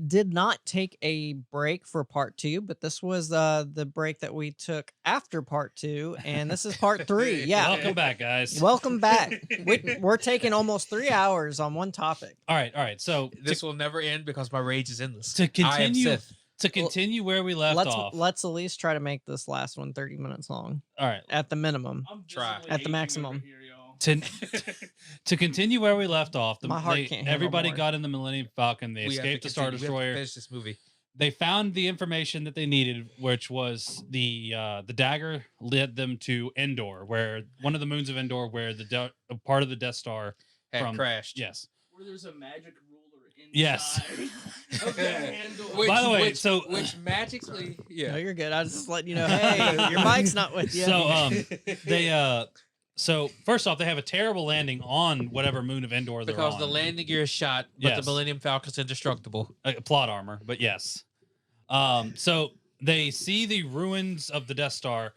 did not take a break for part 2, but this was the break that we took after part 2, and this is part 3. Yeah. Welcome back, guys. Welcome back. We're taking almost 3 hours on one topic. All right. So This will never end because my rage is endless. to I am continue Sith. to continue where we left off. Let's at least try to make this last one 30 minutes long All right. at the minimum. I'm Try. visibly At the aging maximum. over here, y'all. To continue where we left off, My heart can't handle everybody more. got in the Millennium Falcon. They We have to escaped the Star continue. We have to Destroyer. finish this movie. They found the information that they needed, which was the dagger led them to Endor, where one of the moons of Endor, where the part of the Death Star Had crashed. Yes. Where there's a magic ruler inside. Yes. of the handle. By the way, which magically, No, you're good. I was just letting you know, hey, your mic's not with you. So first off, they have a terrible landing on whatever moon of Endor they're because on. the landing gear is shot, but Yes. the Millennium Falcon's indestructible. Plot armor, but yes. So they see the ruins of the Death Star.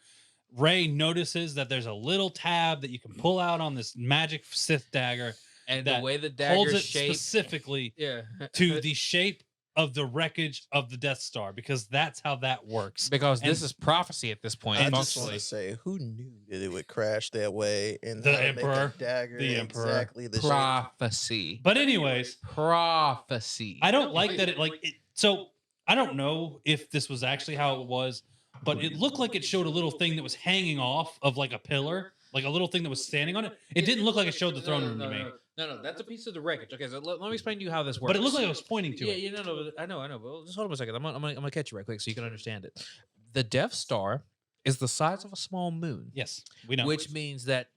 Rey notices that there's a little tab that you can pull out on this magic Sith dagger, And that the way the holds dagger it shaped, specifically yeah, to the shape of the wreckage of the Death Star, because that's how that works. because and- this is prophecy at this point. I just want functionally. to say, who knew that it would crash that way? And The how to make Emperor. that dagger The Emperor. exactly the shape. Prophecy. But anyways, Prophecy. I don't like that so I don't know if this was actually how it was, but it looked like it showed a little thing that was hanging off of like a pillar, like a little thing that was standing on it. It didn't look like it showed the throne room to me. No, that's a piece of the wreckage. Okay, so let me explain to you how this works. But it looked like it was pointing to yeah, it. no, I know. But just hold on a second. I'm gonna catch you right quick so you can understand it. The Death Star is the size of a small moon, Yes, we know. which means that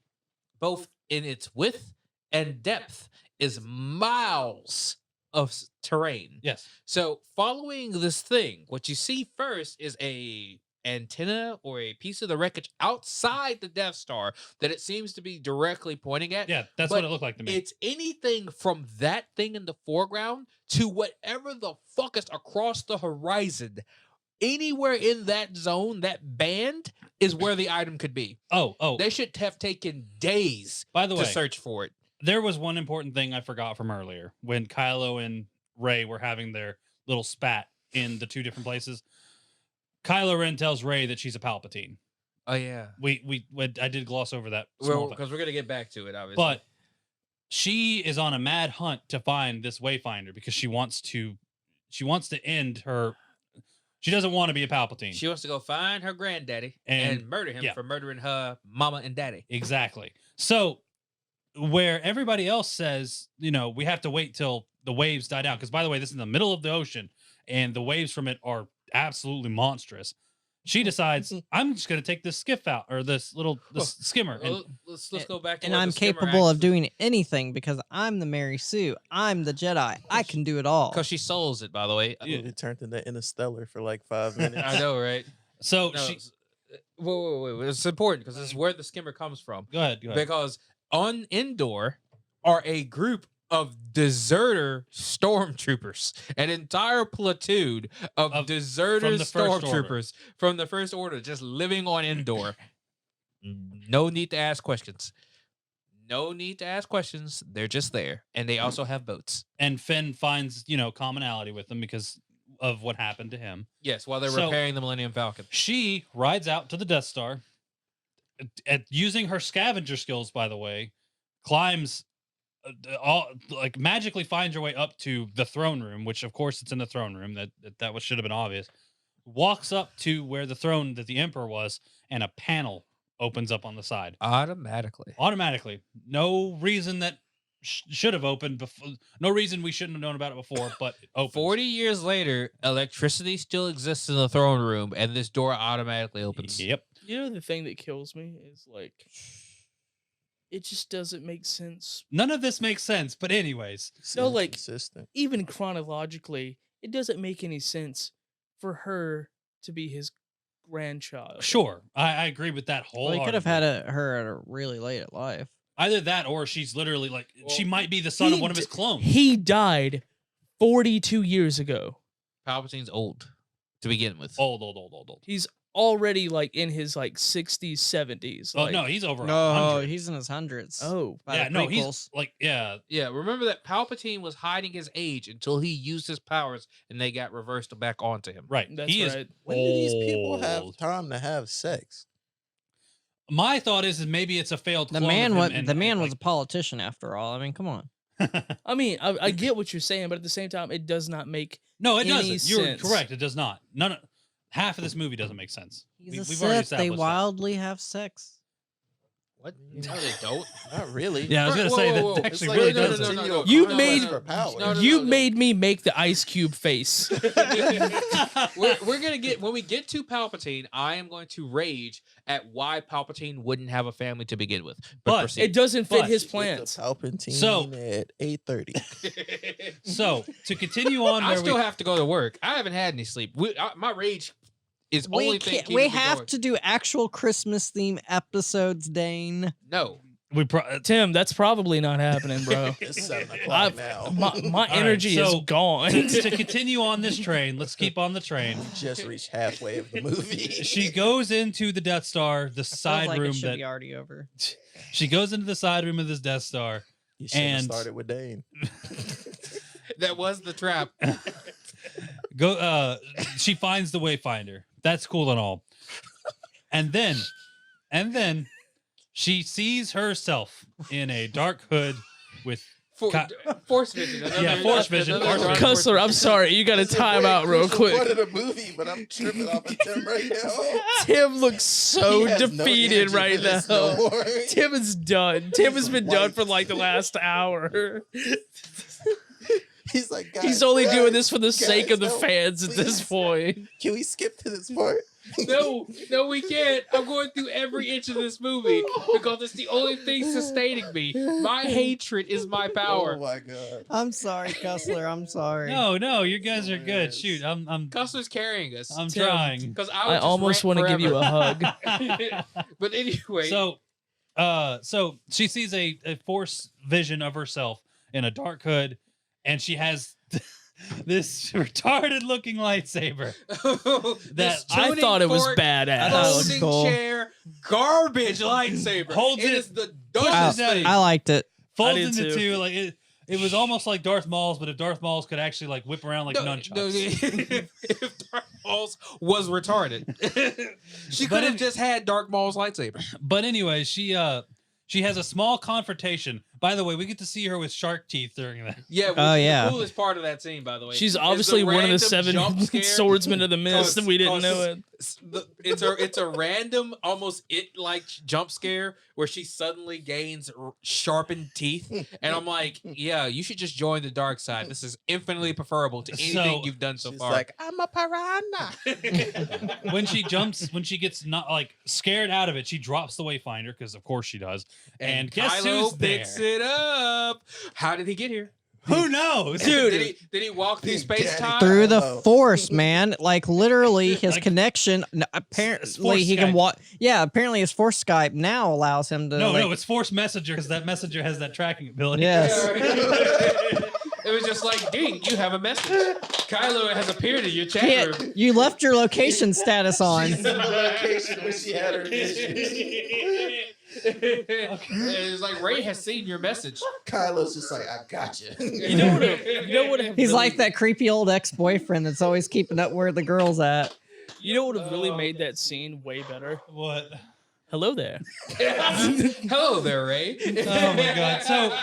both in its width and depth is miles of terrain. Yes. So following this thing, what you see first is a antenna or a piece of the wreckage outside the Death Star that it seems to be directly pointing at. Yeah, that's But what it looked like to me. It's anything from that thing in the foreground to whatever the fuck is across the horizon. Anywhere in that zone, that band is where the item could be. Oh. They should have taken days By the to way, search for it. there was one important thing I forgot from earlier when Kylo and Rey were having their little spat in the two different places. Kylo Ren tells Rey that she's a Palpatine. Oh yeah. I did gloss over that, Well, because we're gonna get back to it, obviously. but she is on a mad hunt to find this Wayfinder because she wants to end her. She doesn't want to be a Palpatine. she wants to go find her granddaddy And- and murder him yeah. for murdering her mama and daddy. Exactly. So where everybody else says, we have to wait till the waves die down. Because by the way, this is in the middle of the ocean, and the waves from it are absolutely monstrous. She decides, I'm just going to take this skiff out, or this skimmer. And Well, let's go back to And what I'm the skimmer capable of actually- doing anything because I'm the Mary Sue. I'm the Jedi. I can do it all. Because she souls it, by the way. It turned into Interstellar for like 5 minutes. I know, right? so No, she, wait. It's important because this is where the skimmer comes from. go ahead. Because on Endor are a group of deserter stormtroopers, an entire platoon of deserter from the First Order. stormtroopers from the First Order just living on Endor. No need to ask questions. No need to ask questions. They're just there. And they also have boats. And Finn finds, commonality with them because of what happened to him. Yes, while they're So- repairing the Millennium Falcon. She rides out to the Death Star, using her scavenger skills, by the way, climbs magically finds her way up to the throne room, which of course it's in the throne room. That should have been obvious. Walks up to where the throne that the Emperor was, and a panel opens up on the side automatically. No reason that should have opened before. No reason we shouldn't have known about it before, but it opens. 40 years later, electricity still exists in the throne room, and this door automatically opens. Yep. You know, the thing that kills me is it just doesn't make sense. None of this makes sense, but anyways. No, like- consistent. Even chronologically, it doesn't make any sense for her to be his grandchild. Sure, I agree with that Well, whole. he could have had her at a really late at life. Either that, or she's literally she Well, might be the son of he one of his d- clones. He died 42 years ago. Palpatine's old to begin with. Old. He's already like in his like 60s, 70s. Oh Like, no, he's over No, 100. he's in his hundreds. oh, by Yeah, the no, he's prequels. like yeah. Yeah, remember that Palpatine was hiding his age until he used his powers and they got reversed back onto him. Right. that's he right. is When do these people have old. time to have sex? My thought is maybe it's a failed The clone man of was him and, the man was a like, politician after all. I mean, come on. I mean, I get what you're saying, but at the same time, it does not make no, it any doesn't. You're sense. correct. It does not. Half of this movie doesn't make sense. He's We- a we've already Sith. They established that. wildly have sex. What? No, they don't. Not really. Yeah, I was gonna Whoa, say whoa, whoa. that It's actually like really no, doesn't. continual You quest made- for power. No, you no. made me make the Ice Cube face. We're gonna get when we get to Palpatine. I am going to rage at why Palpatine wouldn't have a family to begin with. But proceed. It doesn't fit But his Get the plans. Palpatine So- at 8:30. So to continue on, I where still we have to go to work. I haven't had any sleep. My rage is We only thing can't, keeping we me have going. to do actual Christmas theme episodes, Dane. No. Tim, that's probably not happening, bro. It's 7 o'clock I've- now. My right, energy so- is gone. to continue on this train. Let's keep on the train. Just reached halfway of the movie. She goes into the Death Star, the Feels side like room it should that be already over. she goes into the side room of this Death Star. You should have and- started with Dane. That was the trap. She finds the Wayfinder. That's cool and all. And then she sees herself in a dark hood with Force vision. Yeah, force vision, another force dark vision. Cussler, I'm sorry. You got to time out real quick. Part of the movie, but I'm tripping off of Tim right now. Tim looks so He has no defeated energy right for this now. no more. Tim is done. Tim has been done white. for like the last hour. He's like, He's "Guys, only doing guys, this for the sake of the no, fans at this please. point. Can we skip to this part? No, we can't. I'm going through every inch of this movie because it's the only thing sustaining me. My hatred is my power. Oh my god. I'm sorry, Cussler. I'm sorry. No, you guys are good. Yes. Shoot, I'm Cussler's carrying us. I'm Tim, trying. Because I almost want to give you a hug. But anyway, So she sees a force vision of herself in a dark hood, and she has this retarded looking lightsaber. this I tuning thought it was fork, badass. thought it looked folding cool. chair, garbage lightsaber. Holds It it- is the pushes dumbest it. thing. I liked it. Folds did into too. two, like it was almost like Darth Maul's, but if Darth Maul's could actually like whip around like nunchucks. if Dark Maul's was retarded, she But could have it- just had Dark Maul's lightsaber. But anyway, she has a small confrontation. By the way, we get to see her with shark teeth during that. Yeah, which Oh, is yeah. the coolest part of that scene, by the way. She's is obviously one of the random 7 jump scare. swordsmen of the mist, and we didn't know it. It's a random, almost it-like jump scare where she suddenly gains sharpened teeth, and I'm like, yeah, you should just join the dark side. This is infinitely preferable to anything you've done so She's far. like, I'm a piranha. When she gets not like scared out of it, she drops the Wayfinder because of course she does. And guess Kylo who's picks there? it up. How did he get here? Who knows, Did he walk through Big space Daddy time? Through the Oh. force, man. Like literally his Like, connection. force Apparently he can Skype. walk. Yeah, apparently his force Skype now allows him to. No, it's Force Messenger because that messenger has that tracking ability. Yes. It was just like, ding, you have a message. Kylo has appeared in your chat Yeah, room. you left your location status on. She's in the location where she had her vision. It's like Ray has seen your message. Kylo's just like, I got you. You know what? He's like that creepy old ex-boyfriend that's always keeping up where the girl's at. You know what would have really made that scene way better? What? Hello there. Hello there, Ray. Oh my God. So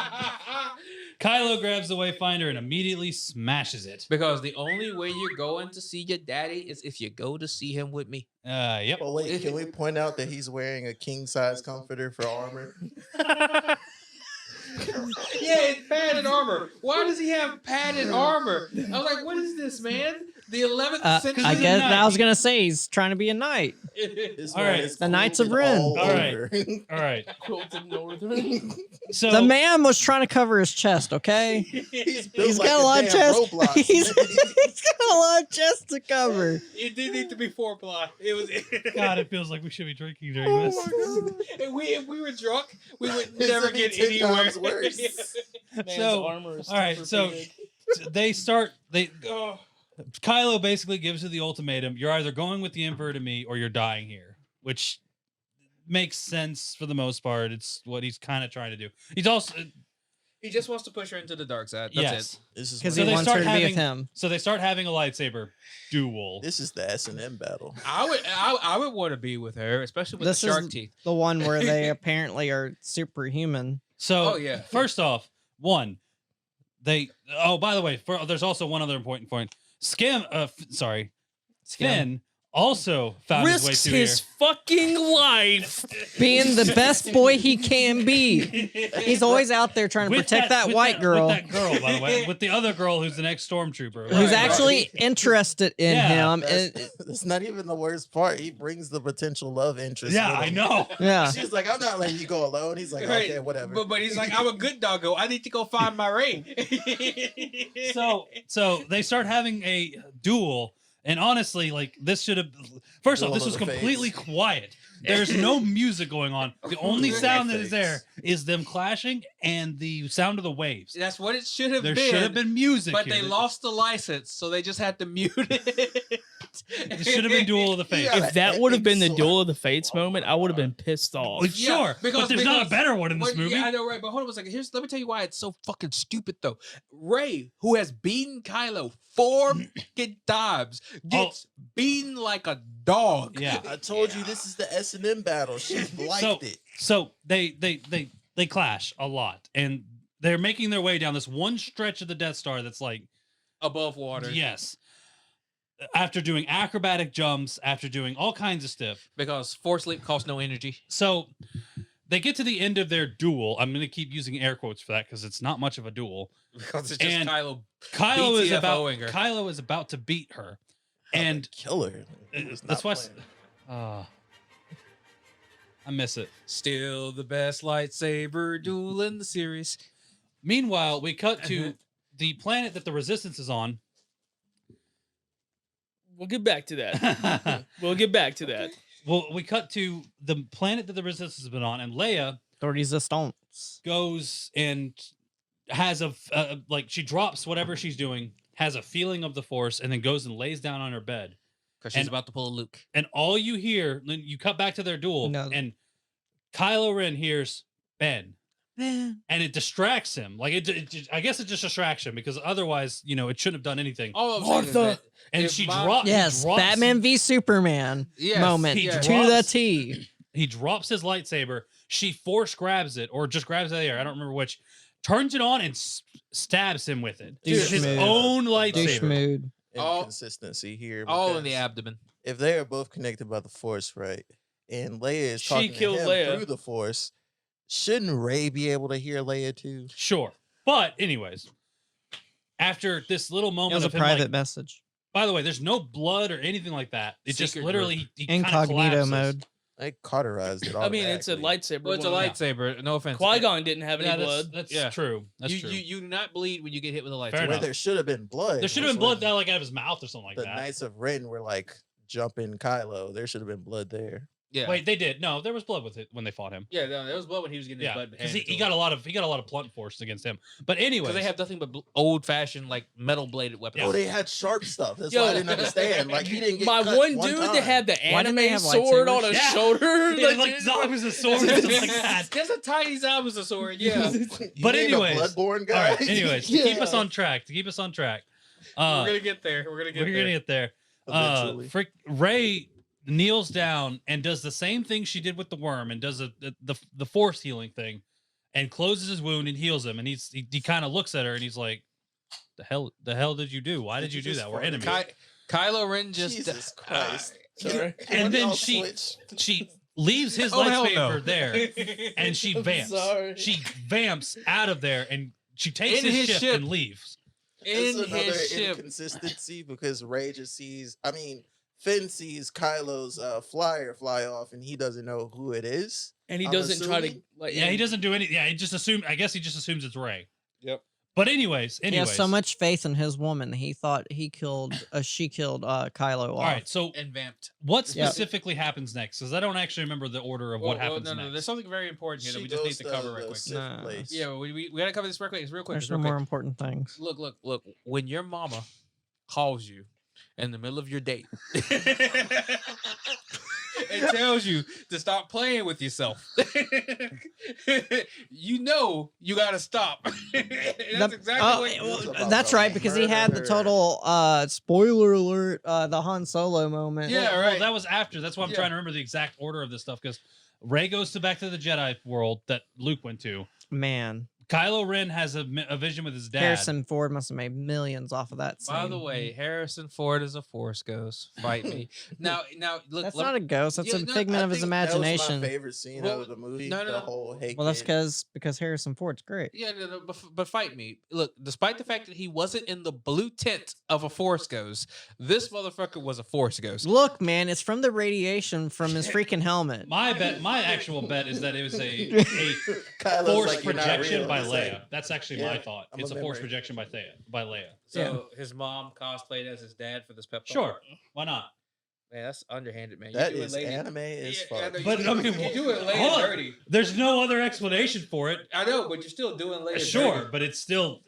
Kylo grabs the Wayfinder and immediately smashes it. because the only way you're going to see your daddy is if you go to see him with me. Yep. But wait, can we point out that he's wearing a king-size comforter for armor? Yeah, it's padded armor. Why does he have padded armor? I was like, what is this, man? The 11th century. I guess knight. I was gonna say he's trying to be a knight. This All man right. is The Knights of quilted Ren. all All right. over. All right. Quilted Northern. So The man was trying to cover his chest. Okay, He's built he's like got a lot of damn chest. Roblox. He's got a lot of chest to cover. It did need to be foreplay. It was. God, it feels like we should be drinking during Oh this. my God. If we were drunk, we would This never would be get 10 anywhere. times worse. Man's So, armor is all right, super so big. They start. They Oh. Kylo basically gives her the ultimatum: you're either going with the Emperor to me, or you're dying here. Which makes sense for the most part. It's what he's kind of trying to do. He's also He just wants to push her into the dark side. That's yes. it. This is Because So he they wants start her to be having- with him. So they start having a lightsaber duel. This is the S&M battle. I would want to be with her, especially with This the shark is teeth. the one where they apparently are superhuman. So Oh, yeah. first off, one, they. Oh, by the way, there's also one other important point. Finn also found his way Risks to his here. fucking life. Being the best boy he can be. He's always out there trying to protect that with white girl With that girl, by the way, with the other girl who's the next stormtrooper. who's Right, actually interested in Yeah. him. That's not even the worst part. He brings the potential love interest. Yeah, with I him. know. Yeah. She's like, I'm not letting you go alone. He's like, Right. okay, whatever. But he's like, I'm a good doggo. I need to go find my ring. So they start having a duel, and honestly, like this should have. First off, Duel this of was the completely fates. quiet. There's no music going on. The only Duel of sound the that is fates. there is them clashing and the sound of the waves. That's what it should have There been. should have been music, But here. they lost the license, so they just had to mute it. It should have been Duel of the Fates. Yeah. If that would have been the So- Duel of the Fates moment, I would have been pissed off. Well, sure, but there's not a better one in this movie. Yeah, I know, right? But hold on a second. Let me tell you why it's so fucking stupid, though. Ray, who has beaten Kylo 4 fucking times, gets beaten like a dog. Yeah. I told you this is the S&M battle. She liked it. So they clash a lot, and they're making their way down this one stretch of the Death Star that's like Above water. yes. After doing acrobatic jumps, after doing all kinds of stuff. Because Force Leap costs no energy. So they get to the end of their duel. I'm going to keep using air quotes for that because it's not much of a duel. Because it's just And Kylo. Kylo BTFOing her. Kylo is about to beat her, and Killer. He was that's not why. playing. I miss it. Still the best lightsaber duel in the series. Meanwhile, we cut to the planet that the Resistance is on. We'll get back to that. We'll get back to that. Well, we cut to the planet that the Resistance has been on, and Leia Resistance. goes and has like she drops whatever she's doing, has a feeling of the Force, and then goes and lays down on her bed. Because she's And- about to pull a Luke. And all you hear, then you cut back to their duel, No. and Kylo Ren hears Ben, and it distracts him. Like I guess it just distracts him because otherwise, it shouldn't have done anything. All I'm saying is that And if she my- drops. Yes, Batman v Superman Yes, moment he to drops- the T. He drops his lightsaber. She force grabs it, or just grabs it out of the air. I don't remember which. Turns it on and stabs him with it. Douche His move. own Douche lightsaber. mood. All- Inconsistency here. all in the because abdomen. If they are both connected by the Force, right, and Leia is She talking to killed him Leia. through the Force, shouldn't Rey be able to hear Leia too? Sure, but anyways, after this little It moment was a of him, private like, message. by the way, there's no blood or anything like that. It just Secret literally he kinda Incognito collapses. mode. They cauterized it. I mean, it's a automatically. lightsaber. Well, it's a woman. lightsaber. No offense. Qui-Gon didn't have any Yeah, blood. that's Yeah. true. That's you, true. you do not bleed when you get hit with a lightsaber. Fair Where enough. there should have been blood. there should have been That's blood when like out of his mouth or something like The that. Knights of Ren were like jumping Kylo. There should have been blood there. Yeah. Wait, they did. No, there was blood with it when they fought him. Yeah, no, there was blood when he was getting his Yeah, blood. because he got a lot of blunt force against him. But anyway, Because they have nothing but old fashioned like metal bladed weapons. Oh, they had sharp stuff. That's Yo. why I didn't understand. Like he didn't get My cut one dude time. that had the Why didn't they anime have sword on lightsabers? his Yeah. shoulder. yeah, like zombies with swords and stuff like that. There's a tiny Zabuza sword. Yeah. You But mean a anyways, Bloodborne All guy. right. Anyways, to keep us on track. We're gonna get there. We're gonna we're gonna get there. Eventually. Ray kneels down and does the same thing she did with the worm and does the force healing thing and closes his wound and heals him. And he kind of looks at her and he's like, the hell did you do? Why did you do just that? We're fart? enemies. Kylo Ren just Jesus Christ. Sorry. And When then y'all she switch- she leaves his Oh, hell lightsaber no. there and she I'm vamps. sorry. She vamps out of there and she takes In his, his ship ship. and leaves. in That's another his ship. inconsistency because Ray just sees. I mean, Finn sees Kylo's flyer fly off, and he doesn't know who it is. And he I'm doesn't try to assuming- like. Yeah, he doesn't do any. Yeah, he just assumed. I guess he just assumes it's Ray. Yep. But anyways, He has so much faith in his woman. He thought she killed Kylo off. All right. So And vamped. what Yep. specifically happens next? Because I don't actually remember the order of what happens no, next. there's something very important here that She we just need goes to cover right the quick. Sith Nah. place. Yeah, we gotta cover this real quick. It's real quick. There's It's no real more quick. important things. Look. When your mama calls you in the middle of your date and tells you to stop playing with yourself, you know you gotta stop. That's exactly what. That's right, because he had the total spoiler alert, the Han Solo moment. Yeah, Well, right. that was after. That's why I'm Yeah. trying to remember the exact order of this stuff because Rey goes to back to the Jedi world that Luke went to. Man, Kylo Ren has a vision with his dad. Harrison Ford must have made millions off of that scene. By the way, Harrison Ford is a Force ghost. Fight me. Now, look. That's not a ghost. That's Yeah, a no, figment I of his think that was imagination. my favorite scene Well, of the movie. no, The whole hey Well, that's kid. because Harrison Ford's great. Yeah, no, but fight me. Look, despite the fact that he wasn't in the blue tint of a Force ghost, this motherfucker was a Force ghost. Look, man, it's from the radiation from his freaking helmet. My actual bet is that it was a Kylo's force like, "You're not projection real." by It's Leia. like, That's actually yeah, my thought. I'm a It's a force memory. projection by Leia. So his mom cosplayed as his dad for this pep talk. Sure, why not? Man, that's underhanded, man. that You doing is lady- anime as Yeah, fuck. I know, But I mean, you doing lady hold on. dirty. There's no other explanation for it. I know, but you're still doing lady Sure, dirty. but it's still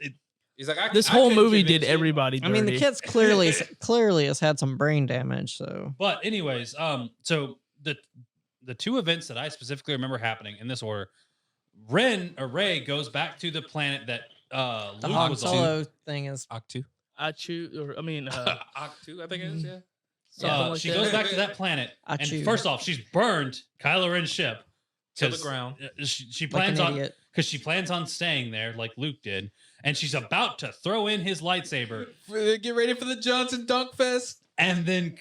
He's like, This I whole couldn't movie did convince you. everybody dirty. I mean, the kid's clearly has had some brain damage. So But anyways, so the two events that I specifically remember happening in this order, Rey goes back to the planet that the Luke Han was on. Solo thing is Octu. Octu, I think it is, yeah. something like She that. goes back to that planet, and Achu. first off, she's burned Kylo Ren's ship To the 'cause, ground. She like plans an on idiot. because she plans on staying there like Luke did, and she's about to throw in his lightsaber, Get ready for the Johnson Dunk Fest. and then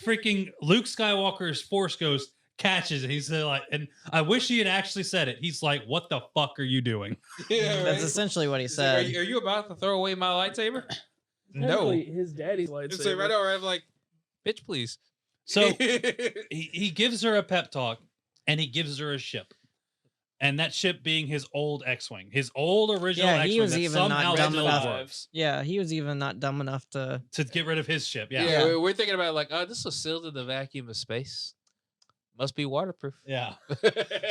freaking Luke Skywalker's Force Ghost catches it. He's like, and I wish he had actually said it. He's like, "What the fuck are you doing?" Yeah, That's right? essentially what he He's like, said. are you about to throw away my lightsaber? No. Apparently his daddy's It's lightsaber. like right over. I'm like, bitch, please. So he gives her a pep talk, and he gives her a ship. And that ship being his old X-wing, his old original Yeah, X-wing he was that even somehow not dumb still enough. works Yeah, he was even not dumb enough to. to get rid of his ship. yeah, Yeah, we're thinking about like, oh, this was sealed in the vacuum of space. Must be waterproof. yeah.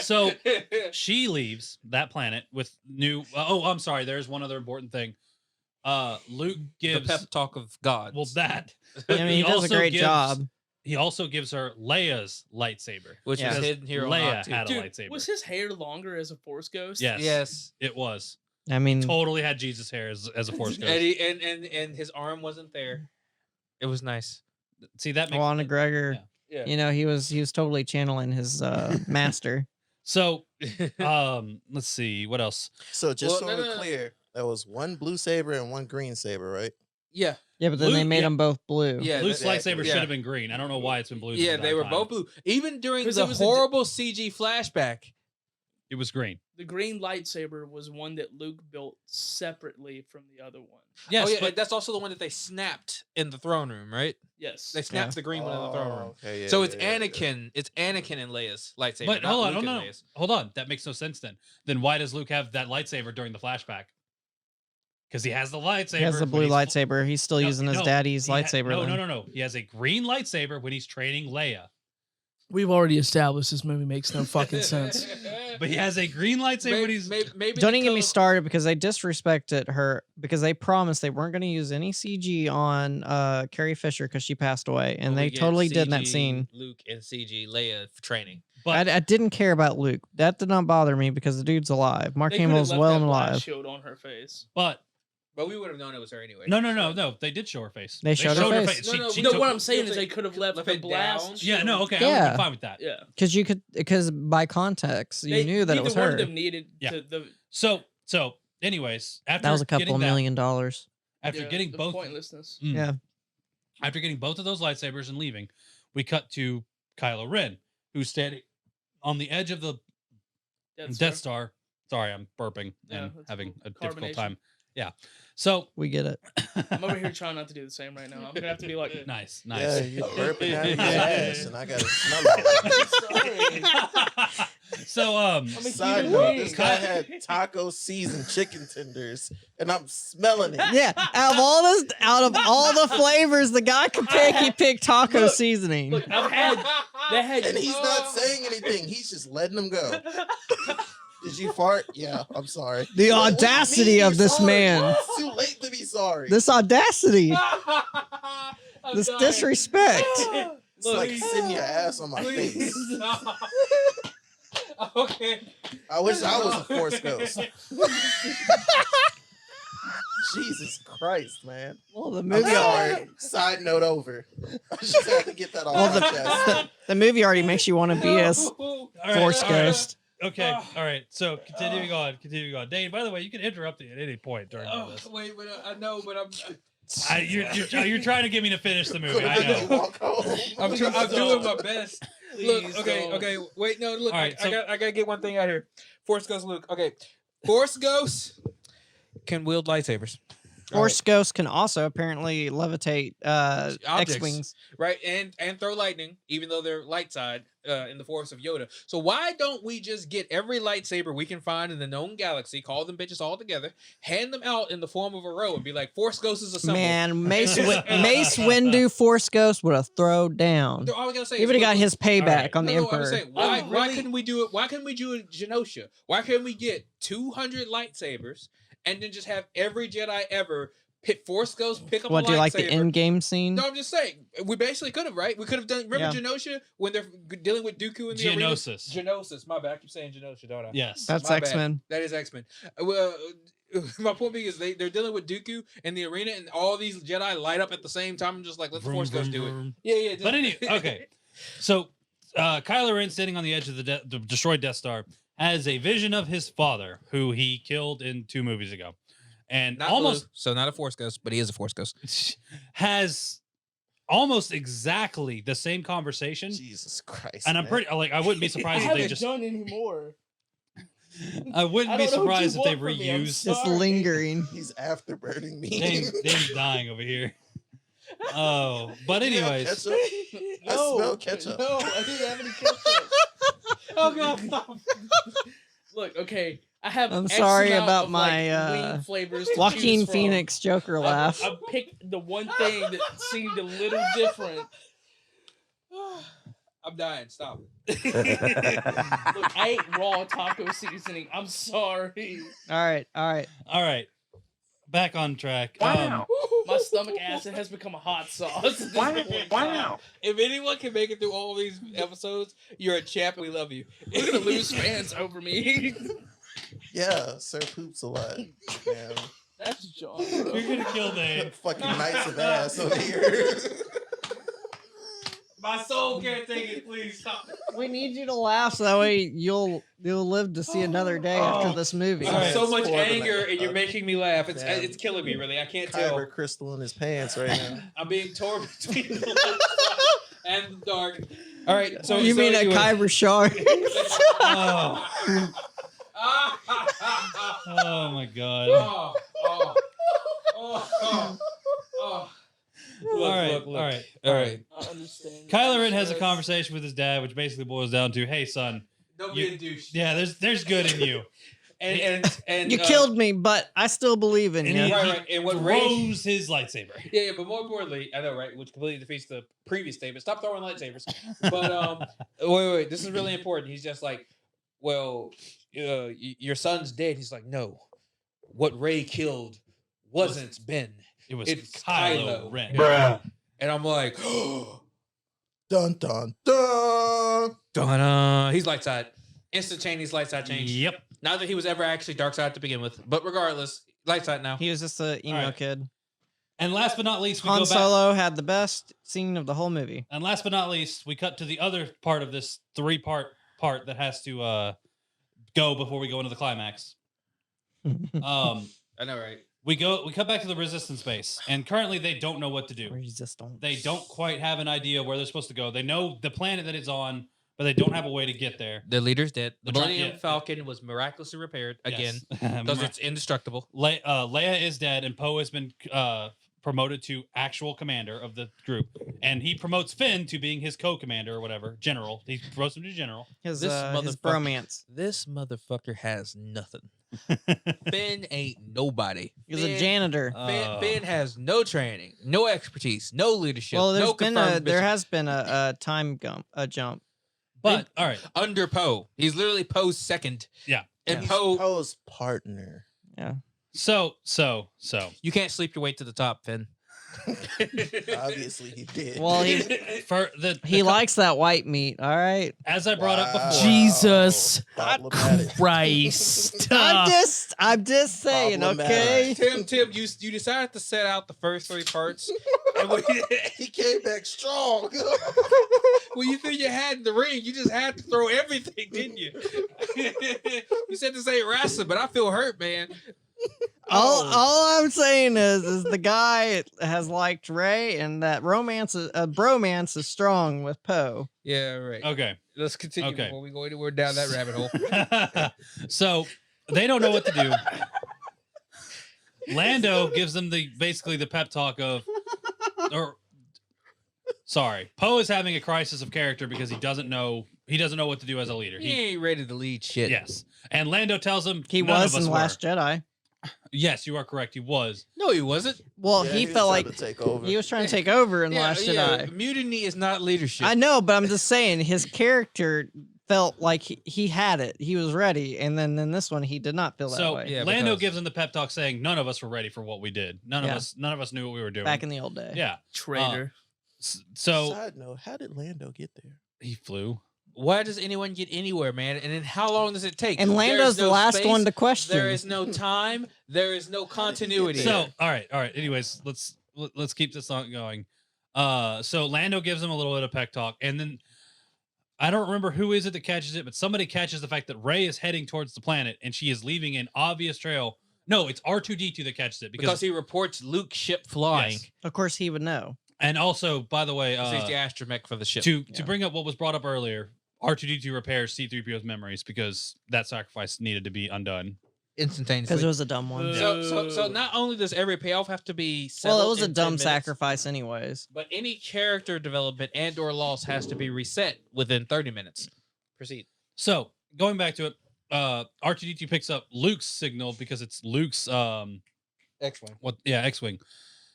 So she leaves that planet with new. Oh, I'm sorry. There's one other important thing. Luke the gives pep talk of God. well that. I mean, he does a also great gives- job. He also gives her Leia's lightsaber, which Yeah. was Because hidden here on Leia Octu. had a Dude, lightsaber. was his hair longer as a Force ghost? Yes, Yes. it was. I mean, Totally had Jesus hair as a Force ghost. And his arm wasn't there. It was nice. See that makes Juan McGregor. Yeah. Yeah. You know, he was totally channeling his master. So let's see what else. So just Well, so no, we're no, no. clear, that was one blue saber and one green saber, right? Yeah. Yeah, but then they Luke- made yeah. them both blue. Yeah. Luke's exactly. lightsaber Yeah. should have been green. I don't know why it's been blue. this Yeah, they entire were time. both blue. Even during 'Cause the it was a horrible CG flashback. It was green. The green lightsaber was one that Luke built separately from the other one. Yes, oh, yeah, but that's also the one that they snapped in the throne room, right? Yes. They snapped Yeah. the green one in the throne room. Okay, yeah, So it's yeah, yeah, yeah. Anakin. It's Anakin and Leia's lightsaber. but not hold on, Luke no, and no, Leia's. hold on. That makes no sense then. Then why does Luke have that lightsaber during the flashback? Because he has the lightsaber. He has the when blue he's- lightsaber. He's still No, using his no, daddy's he ha- lightsaber. No, then. no. He has a green lightsaber when he's training Leia, We've already established this movie makes no fucking sense. but he has a green lightsaber when he's. Don't even get me started because they disrespected her because they promised they weren't going to use any CG on Carrie Fisher because she passed away, and they totally did in that scene. Luke and CG Leia for training. But I didn't care about Luke. That did not bother me because the dude's alive. Mark They could've Hamill's left well that and blast alive. shield on her face. but But we would have known it was her anyway. no. They did show her face. They showed her face. She No, took- what I'm saying is they they could have left left the it blast. down. Yeah, no, okay, I would Yeah. be fine with that. Yeah. Because by context you knew that it was neither one her. of them needed Yeah. to So, anyways, after That was a couple getting $1 that- million. after getting the both, pointlessness. Mm. Yeah. After getting both of those lightsabers and leaving, we cut to Kylo Ren, who's standing on the edge of the Death Star. Sorry, I'm burping Yeah, and that's having cool. a difficult Carbonation. time. Yeah. So We get it. I'm over here trying not to do the same right now. I'm gonna have to be like, nice. Yeah, you burping out of your Yeah. ass, and I gotta smell it. So Side keep it note, real. this guy had taco seasoned chicken tenders, and I'm smelling it. Yeah, out of all the flavors the guy could pick, he picked taco Look, seasoning. look, I've had that had And he's not saying anything. He's just letting them go. Did you fart? Yeah, I'm sorry. The What do you audacity mean of you're this sorry? man. It's too late to be sorry. This audacity. This disrespect. It's like sitting your ass on my face. Stop. Okay. I wish I was a Force Ghost. Jesus Christ, man. Well, the I'm movie. sorry. Side note over. I just had to get that off Well, my chest. the movie already makes you want to be a All right, Force all right. Ghost. Okay, all right. So continuing on. Dane, by the way, you can interrupt me at any point during all Oh, this. wait, but I know, but You're trying to get me to finish the movie. I know. Walk home. I'm doing my best. Look, Please okay, don't. okay. Wait, no, look, All right, so- I gotta get one thing out here. Force Ghost Luke. Okay. Force Ghosts can wield lightsabers. Force Ghost can also apparently levitate Objects. X-wings. Right, and throw lightning, even though they're light side in the force of Yoda. So why don't we just get every lightsaber we can find in the known galaxy, call them bitches all together, hand them out in the form of a row, and be like, Force Ghost is assembled. Man, Mace Windu Force Ghost would have thrown down. All I gotta say He is, would have look, got his payback right. on the I'm Emperor. saying, why couldn't we do it? Why couldn't we do it Genosha? Why couldn't we get 200 lightsabers and then just have every Jedi ever pick Force Ghost, pick up What, a do you like the lightsaber? end-game scene? No, I'm just saying. We basically could have, right? We could have done. Remember Yeah. Genosha when they're dealing with Dooku in the arena? Geonosis. Genosis. My bad. I keep saying Genosha, don't I? Yes. That's My bad. X-Men. That is X-Men. Well, my point being is they're dealing with Dooku in the arena, and all these Jedi light up at the same time. I'm just like, let the Force Ghost do it. Yeah. But anyway, okay. So Kylo Ren, sitting on the edge of the destroyed Death Star, has a vision of his father, who he killed in 2 movies ago, and Not almost Blue, so not a Force Ghost, but he is a Force Ghost. has almost exactly the same conversation. Jesus Christ. And I'm man. pretty like I wouldn't be I surprised if they haven't just done anymore. I wouldn't I be don't know what you surprised if they want from me, I'm reused Just Sorry. lingering. He's afterburning me. Dane's dying over here. Oh, but Did you have anyways, ketchup? I smell ketchup. No, I didn't have any ketchup. Oh God, stop. Look, okay, I have. I'm X sorry amount about of, my, wing flavors. To Joaquin choose from. Phoenix Joker laugh. I picked the one thing that seemed a little different. I'm dying. Stop. Look, I ate raw taco seasoning. I'm sorry. All right. all right. Back on track. My stomach acid has become a hot sauce. Wow. If anyone can make it through all these episodes, you're a champ and we love you. We're gonna lose fans over me. Yeah, Sir Poops a lot. Man. That's John. You're gonna kill Dane. Fucking knights of ass over here. My soul can't take it. Please stop. We need you to laugh so that way you'll live to see another day after this movie. I All have right. so much Spoiler anger, alert. and you're making me laugh. Damn. It's killing me, really. I can't Kyber tell. crystal in his pants right now. I'm being torn between the light and the dark. All right. So you so mean anyway. a Kyber shark? Oh, oh my god. Look, All right, look, look. all right. All right. I understand. Kylo Ren has a conversation with his dad, which basically boils down to, "Hey, son, Don't You- be a douche. yeah, there's good in you." And You killed me, but I still believe in And you. he- Right. And what Ray? Throws his lightsaber. Yeah, but more importantly, I know, right? Which completely defeats the previous statement. Stop throwing lightsabers. But wait. This is really important. He's just like, well, your son's dead. He's like, no, what Ray killed wasn't Ben. It's Kylo. Kylo Ren. Bruh. And I'm like, Dun dun dun. dun. He's light side. Instantaneous light side change. Yep. Not that he was ever actually dark side to begin with, but regardless, light side now. He was just a emo Alright. kid. And last but not least, we Han go back. Solo had the best scene of the whole movie. And last but not least, we cut to the other part of this 3-part that has to go before we go into the climax. I know, right? We cut back to the Resistance base, and currently they don't know what to do. Resistance. They don't quite have an idea where they're supposed to go. They know the planet that it's on, but they don't have a way to get there. The leader's dead. The That's right, Millennium yeah. Falcon was miraculously repaired again Yes. because it's indestructible. Leia is dead, and Poe has been promoted to actual commander of the group, and he promotes Finn to being his co-commander or whatever, general. He promotes him to general. His This his motherfucker- bromance. This motherfucker has nothing. Finn ain't nobody. He was a janitor. Finn has no training, no expertise, no leadership. Well, no confirmed there mission. has been a time jump. But all right, under Poe. He's literally Poe's second. Yeah. And Yeah. Poe, Poe's partner. so you can't sleep your way to the top, Finn. Obviously, he did. Well, he likes that white meat. All right. As I brought up before. Jesus Problematic. Christ. I'm just saying. Okay. Tim, you decided to set out the first 3 parts. And He came back strong. when you threw your hat in the ring, you just had to throw everything, didn't you? You said this ain't wrestling, but I feel hurt, man. All I'm saying is the guy has liked Ray, and that bromance is strong with Poe. Yeah, right. Okay. Let's continue Okay. before we go anywhere down that rabbit hole. So they don't know what to do. Lando gives them basically the pep talk of, Poe is having a crisis of character because he doesn't know what to do as a leader. He ain't ready to lead shit. Yes, and Lando tells him He none was of us in were. Last Jedi. Yes, you are correct. He was. No, he wasn't. Well, Yeah, he was felt trying like to take over. he was trying to take over in Last Jedi. Mutiny is not leadership. I know, but I'm just saying his character felt like he had it. He was ready, and then in this one, he did not feel that So way. Yeah, Lando because- gives him the pep talk, saying none of us were ready for what we did. None of us knew what we were doing. Back in the old day. Yeah. Traitor. So Side note, how did Lando get there? he flew. Why does anyone get anywhere, man? And then how long does it take? And Lando's the last one to question. There is no time. There is no continuity. So all right. Anyways, let's keep this on going. So Lando gives him a little bit of pep talk, and then I don't remember who is it that catches it, but somebody catches the fact that Rey is heading towards the planet, and she is leaving an obvious trail. No, it's R2-D2 that catches it because he reports Luke's ship flying. Yes. Of course, he would know. And also, by the way, He's the astromech for the ship. to bring up what was brought up earlier, R2-D2 repairs C-3PO's memories because that sacrifice needed to be undone. Instantaneously. Because it was a dumb one. So not only does every payoff have to be Well, settled it was a in 10 dumb minutes, sacrifice, anyways. but any character development and or loss has to be reset within 30 minutes. Proceed. So going back to it, R2-D2 picks up Luke's signal because it's Luke's X-Wing. X-Wing.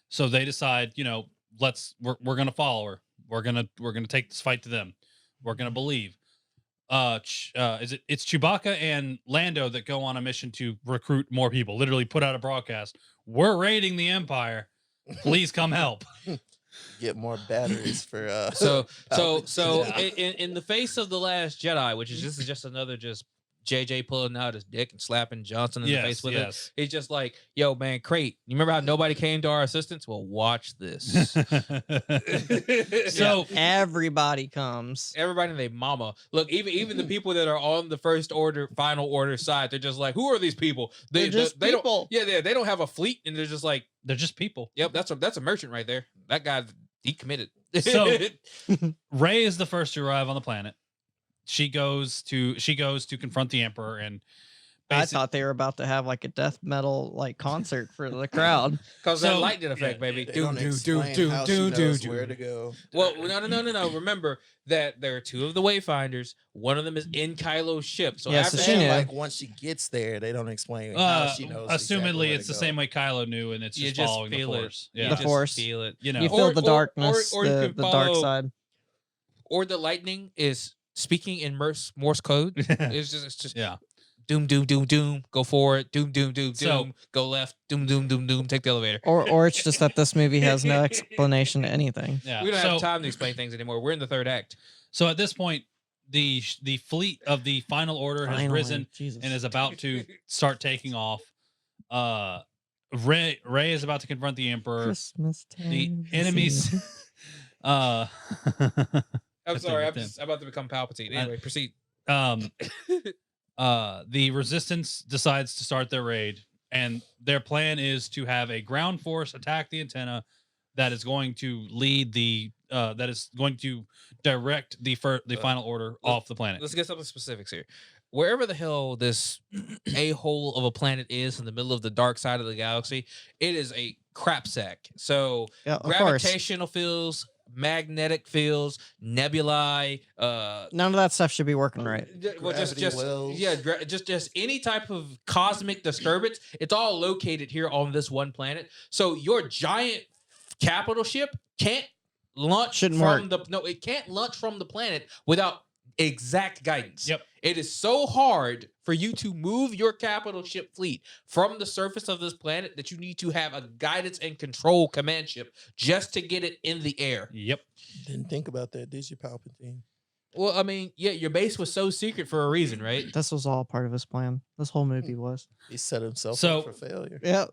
So they decide, we're gonna follow her. We're gonna take this fight to them. We're gonna believe. It's Chewbacca and Lando that go on a mission to recruit more people. Literally put out a broadcast. We're raiding the Empire. Please come help. Get more batteries for in the face of The Last Jedi, which is just another JJ pulling out his dick and slapping Johnson in the face with it. He's just like, yo, man, Crate, you remember how nobody came to our assistance? Well, watch this. So everybody comes. Everybody and their mama. Look, even the people that are on the final order side, they're just like, who are these people? They're just people. They don't have a fleet, and they're just like, they're just people. Yep, that's a merchant right there. That guy decommitted. So Rey is the first to arrive on the planet. She goes to confront the Emperor, and I thought they were about to have like a death metal concert for the crowd. Because that lightning effect, baby. They don't explain how she knows where to go. Well, no. Remember that there are 2 of the Wayfinders. One of them is in Kylo's ship. So Yeah, after so she knew. Like once she gets there, they don't explain how she knows. Assumedly, it's the same way Kylo knew, and it's just following the Force. Yeah, The Force. Feel it. You feel the darkness, or you the can dark follow- side. Or the lightning is speaking in Morse code. It's just Yeah. Doom, doom, doom, doom. Go forward. Doom, doom, doom, doom. So- Go left. Doom, doom, doom, doom. Take the elevator. Or it's just that this movie has no explanation to anything. Yeah. We don't have time to explain things anymore. We're in the 3rd act. So at this point, the fleet of the Final Order has Finally, risen Jesus. and is about to start taking off. Rey is about to confront the Emperor. Christmas time. The enemies. I'm That's sorry. I'm everything. about to become Palpatine. Anyway, proceed. The Resistance decides to start their raid, and their plan is to have a ground force attack the antenna that is going to lead that is going to direct the Final Order off the planet. Let's get some specifics here. Wherever the hell this a-hole of a planet is in the middle of the dark side of the galaxy, it is a crap sack. So Yeah, of course. gravitational fields, magnetic fields, nebulae, None of that stuff should be working right. Gravity wells. just any type of cosmic disturbance. It's all located here on this one planet. So your giant capital ship can't launch Shouldn't from work. it can't launch from the planet without exact guidance. Yep. It is so hard for you to move your capital ship fleet from the surface of this planet that you need to have a guidance and control command ship just to get it in the air. Yep. Didn't think about that, did you, Palpatine? Well, I mean, yeah, your base was so secret for a reason, right? This was all part of his plan. This whole movie was. He set himself So- up for failure. Yeah.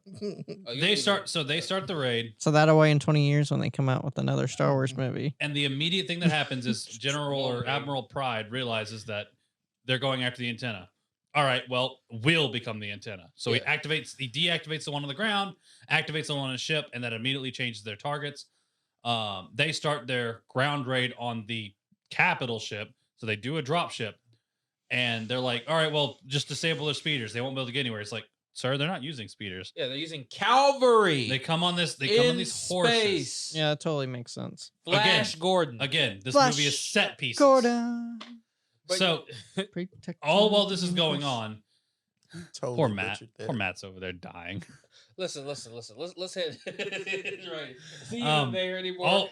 They start the raid, So that way in 20 years when they come out with another Star Wars movie. and the immediate thing that happens is General or Admiral Pride realizes that they're going after the antenna. All right, well, we'll become the antenna. So he deactivates the one on the ground, activates the one on the ship, and that immediately changes their targets. They start their ground raid on the capital ship. So they do a drop ship, and they're like, all right, well, just disable their speeders. They won't be able to get anywhere. It's like, sir, they're not using speeders. Yeah, they're using cavalry. They come on this. They come on these horses. Space. Yeah, it totally makes sense. Flash Gordon. Again, this Flash movie is set pieces. Gordon. But- So Protect all the while this is going universe. on, Totally poor Matt. butchered that. Poor Matt's over there dying. Listen. Let's hit. Right. See you Um, there anymore. All,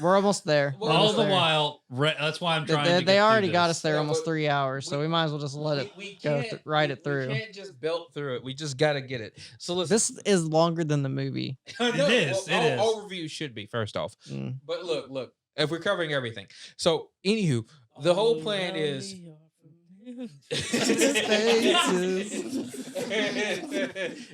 We're almost there. We're All all almost the there. while, that's why I'm trying. They, to they get through already got this. us there No, almost but 3 hours, so we might as well just let it we go can't ride it we through. can't just belt through it. We just gotta get it. So listen. This is longer than the movie. I know, It is, it is. Overview should be first off. Mm. But look. If we're covering everything, so anywho, the whole plan is.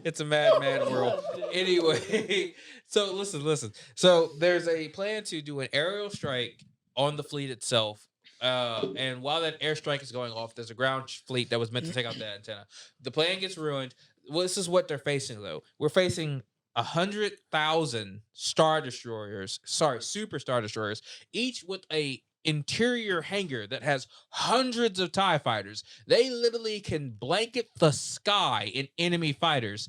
It's a mad world. Anyway, so listen. So there's a plan to do an aerial strike on the fleet itself. And while that airstrike is going off, there's a ground fleet that was meant to take out that antenna. The plan gets ruined. Well, this is what they're facing, though. We're facing 100,000 super star destroyers, each with a interior hangar that has hundreds of TIE fighters. They literally can blanket the sky in enemy fighters.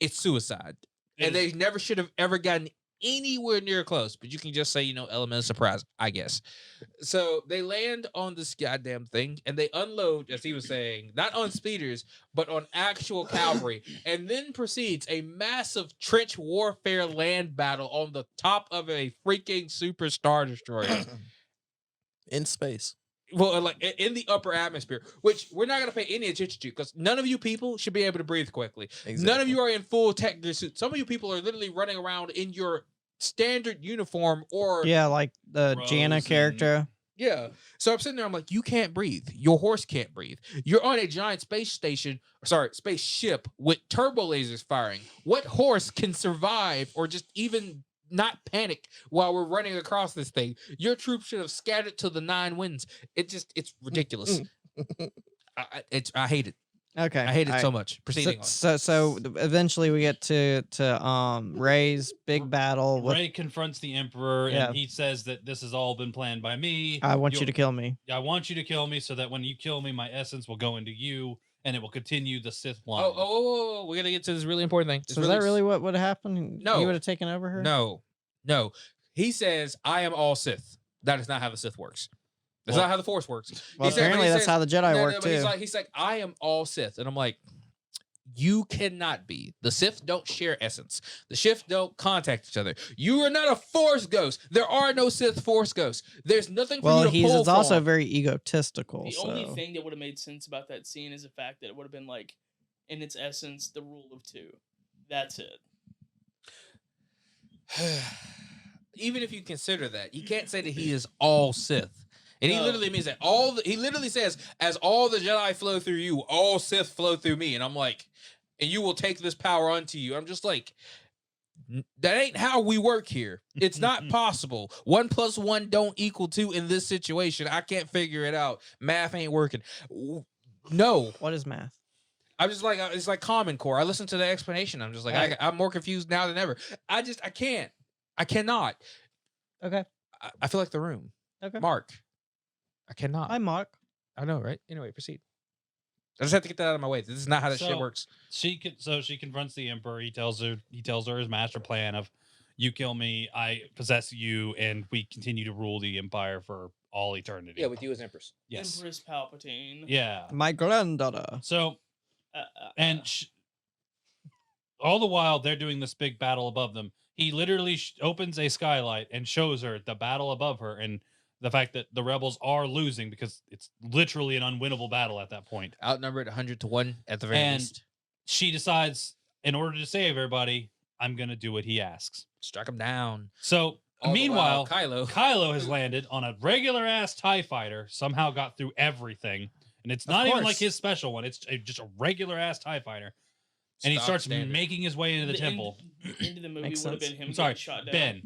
It's suicide. And they never should have ever gotten anywhere near close, but you can just say, element of surprise, I guess. So they land on this goddamn thing and they unload, as he was saying, not on speeders, but on actual cavalry, and then proceeds a massive trench warfare land battle on the top of a freaking super star destroyer. In space. Well, like in the upper atmosphere, which we're not going to pay any attention to because none of you people should be able to breathe quickly. Exactly. None of you are in full tech gear suits. Some of you people are literally running around in your standard uniform or Yeah, like the Jana Rose character. yeah. So I'm sitting there. I'm like, you can't breathe. Your horse can't breathe. You're on a giant spaceship with turbo lasers firing. What horse can survive or just even not panic while we're running across this thing? Your troops should have scattered to the 9 winds. It's ridiculous. I hate it. Okay. I hate it so much. Proceeding on. So eventually we get to Ray's big battle with Ray confronts the Emperor, Yeah. and he says that this has all been planned by me. I want you to kill me. I want you to kill me so that when you kill me, my essence will go into you, and it will continue the Sith line. Oh, we're gonna get to this really important thing. So is that really what would happen? No. He would have taken over her? No. He says, I am all Sith. That is not how the Sith works. That's Well- not how the Force works. Well, He said- apparently he that's says- how the Jedi No, work but too. he's like, I am all Sith. And I'm like, you cannot be. The Sith don't share essence. The Sith don't contact each other. You are not a Force ghost. There are no Sith Force ghosts. There's nothing for Well, you to pull he's also from. very egotistical. The so. only thing that would have made sense about that scene is the fact that it would have been like, in its essence, the rule of 2. That's it. Even if you consider that, you can't say that he is all Sith. And he No. literally means that he literally says, as all the Jedi flow through you, all Sith flow through me. And I'm like, and you will take this power unto you. I'm just like, that ain't how we work here. It's not possible. 1 + 1 don't equal 2 in this situation. I can't figure it out. Math ain't working. No. What is math? I'm just like, it's like Common Core. I listened to the explanation. I'm just like, Right. I'm more confused now than ever. I can't. I cannot. Okay. I feel like The Room. Okay. Mark. I cannot. Hi, Mark. I know, right? Anyway, proceed. I just have to get that out of my way. This is not how that shit So- works. She confronts the Emperor. He tells her his master plan of, you kill me, I possess you, and we continue to rule the Empire for all eternity. you as Empress. Yes. Empress Palpatine. Yeah. My granddaughter. So and all the while they're doing this big battle above them, he literally opens a skylight and shows her the battle above her, and the fact that the rebels are losing because it's literally an unwinnable battle at that point. Outnumbered 100-1 at the very And least. she decides, in order to save everybody, I'm going to do what he asks. Strike him down. So, All the meanwhile, while, Kylo has landed on a regular ass TIE fighter, somehow got through everything. And it's not even like his special one. It's just a regular ass TIE fighter. And he starts making his way into the temple. Into the movie Makes would have sense. been him I'm sorry, getting shot down. Ben.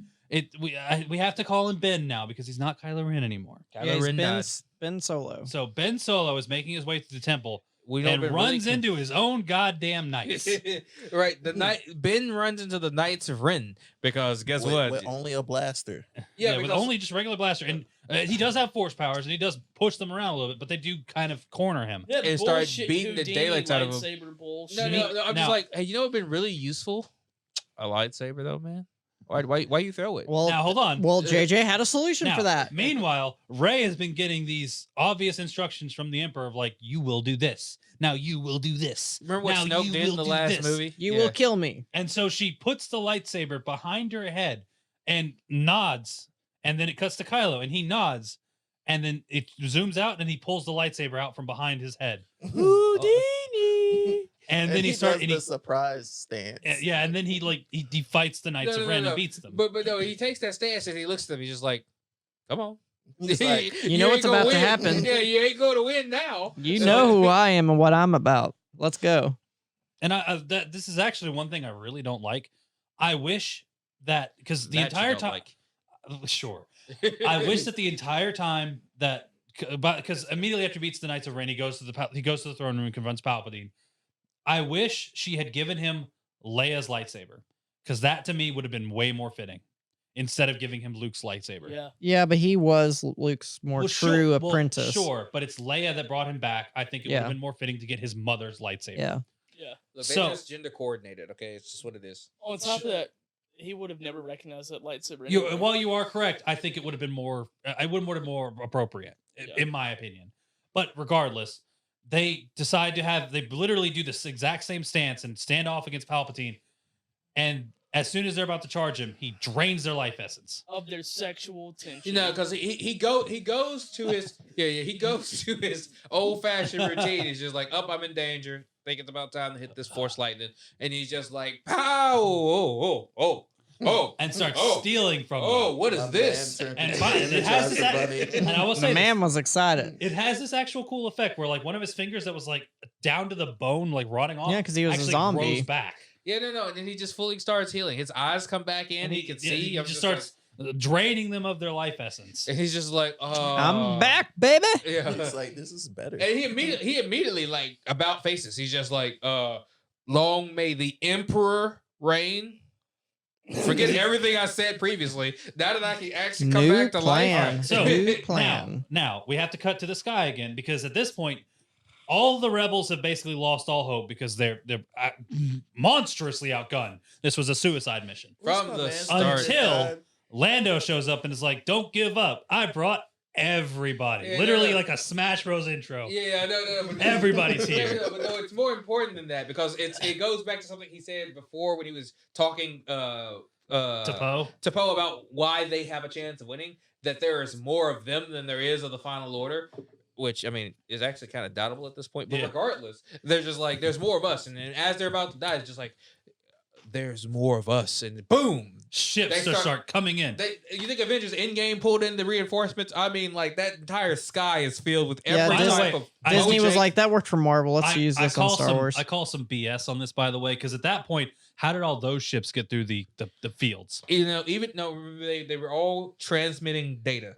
We have to call him Ben now because he's not Kylo Ren anymore. Yeah, he's Ben Solo. So Ben Solo is making his way through the temple and Ben runs into his own goddamn knights. Right, Ben runs into the Knights of Ren because guess what? With only a blaster. Yeah, with only just regular blaster, and he does have force powers, and he does push them around a little bit, but they do kind of corner him. That And start bullshit beating the Houdini daylights out of him. lightsaber bullshit. No, I'm just like, hey, you know what'd been really useful? A lightsaber, though, man. Why you throw it? Well, Now hold on. Well, JJ had a solution Now, for that. Meanwhile, Rey has been getting these obvious instructions from the Emperor of like, you will do this. Now you will do this. Remember what now Snoke you did in will the do last this. movie? You will kill me. And so she puts the lightsaber behind her head and nods, and then it cuts to Kylo, and he nods, and then it zooms out, and he pulls the lightsaber out from behind his head. Houdini. And then he starts the surprise stance. Yeah, and then he fights the Knights of Ren and beats them. But no, he takes that stance and he looks at them. He's just like, "Come on." He's like, You know what's ain't gonna about to win. happen. Yeah, you ain't going to win now. You know who I am and what I'm about. Let's go. And this is actually one thing I really don't like. I wish that because the entire time, sure, I wish that the entire time that, because immediately after he beats the Knights of Ren, he goes to the throne room and confronts Palpatine. I wish she had given him Leia's lightsaber, because that to me would have been way more fitting instead of giving him Luke's lightsaber. Yeah. Yeah, but he was Luke's more true apprentice. Sure, but it's Leia that brought him back. I think it would have been more fitting to get his mother's lightsaber. Yeah. Yeah. Look, they just gender coordinated. Okay, it's just what it is. On top of that, he would have never recognized that lightsaber. While you are correct, I think it would have been more. I would have been more appropriate, in my opinion. But regardless, they decide to have. They literally do this exact same stance and stand off against Palpatine. And as soon as they're about to charge him, he drains their life essence of their sexual tension. You know, because he goes to his he goes to his old fashioned routine. He's just like, I'm in danger. Think it's about time to hit this force lightning, and he's just like, pow, oh, and starts stealing from them. Oh, what is this? And it has this. And I will say, the man was excited. It has this actual cool effect where, like, one of his fingers that was like down to the bone, like rotting off. Yeah, because he was a zombie. Grows back. Yeah, no, and then he just fully starts healing. His eyes come back in. He can see. He just starts draining them of their life essence. And he's just like, oh, I'm back, baby. Yeah, It's like, this is better. And he immediately like about faces. He's just like, long may the Emperor reign. Forget everything I said previously. Now that I can actually come back to life. So New plan. Now we have to cut to the sky again, because at this point, all the rebels have basically lost all hope because they're monstrously outgunned. This was a suicide mission from the start. Until Lando shows up and is like, "Don't give up. I brought everybody." Yeah, Literally no. like a Smash Bros intro. Yeah, no. But Everybody's here. But no, it's more important than that, because it goes back to something he said before when he was talking To Poe. about why they have a chance of winning. That there is more of them than there is of the Final Order. Which, I mean, is actually kind of doubtable at this point. But regardless, they're just like, there's more of us. And then as they're about to die, it's just like, there's more of us. And boom. Ships start coming in. You think Avengers Endgame pulled in the reinforcements? I mean, like, that entire sky is filled with every type of... Disney was like, that worked for Marvel. Let's use this on Star Wars. I call some BS on this, by the way, because at that point, how did all those ships get through the fields? They were all transmitting data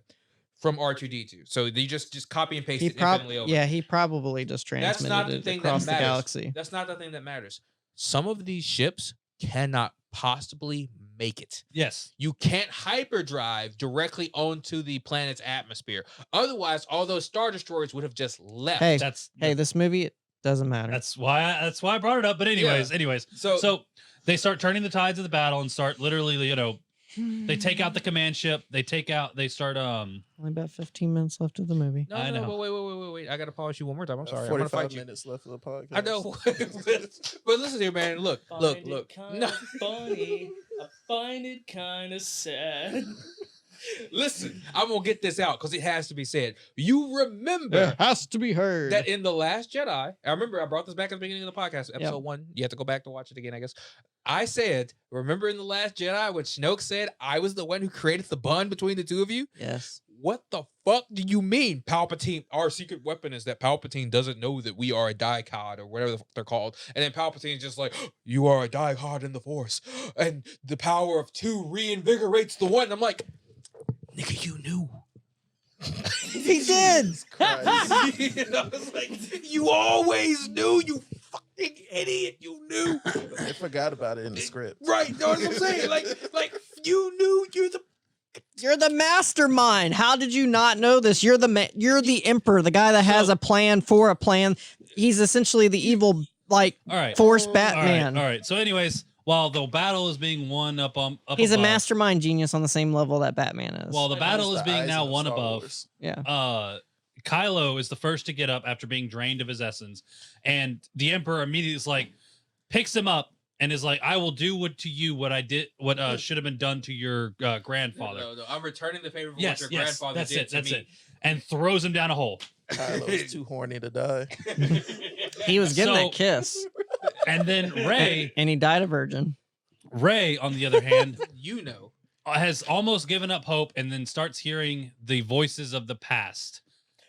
from R2D2. So they just copy and paste it infinitely over. Yeah, he probably just transmitted it across the galaxy. That's not the thing that matters. Some of these ships cannot possibly make it. Yes. You can't hyperdrive directly onto the planet's atmosphere. Otherwise, all those Star Destroyers would have just left. Hey, this movie, it doesn't matter. That's why I brought it up. But anyways. So they start turning the tides of the battle and start literally, they take out the command ship. They start only about 15 minutes left of the movie. No, I know. Wait. I gotta pause you one more time. I'm sorry. 45 minutes left of the podcast. I know. But listen here, man. Look. No. Funny. I find it kind of sad. Listen, I'm gonna get this out because it has to be said. You remember has to be heard. that in The Last Jedi, I remember I brought this back at the beginning of the podcast, episode 1. You have to go back to watch it again, I guess. I said, remember in The Last Jedi when Snoke said I was the one who created the bond between the two of you? Yes. What the fuck do you mean, Palpatine? Our secret weapon is that Palpatine doesn't know that we are a diehard or whatever the fuck they're called. And then Palpatine's just like, you are a diehard in the Force. And the power of 2 reinvigorates the 1. I'm like, nigga, you knew. He did. I was like, you always knew, you fucking idiot. You knew. They forgot about it in the script. Right. Know what I'm saying? Like you knew You're the mastermind. How did you not know this? You're the emperor, the guy that has a plan for a plan. He's essentially the evil, like, Force Batman. All right. So, anyways, while the battle is being won up he's above, a mastermind genius on the same level that Batman is. While the battle is being now won above, yeah. Kylo is the first to get up after being drained of his essence, and the Emperor immediately is like, picks him up and is like, "I will do what I did, what should have been done to your grandfather." No, I'm returning the favor for yes, what your grandfather that's did it, to that's me. it, and throws him down a hole. Kylo's too horny to die. He was getting that kiss. And then Rey, and he died a virgin. Rey, on the other hand, has almost given up hope and then starts hearing the voices of the past.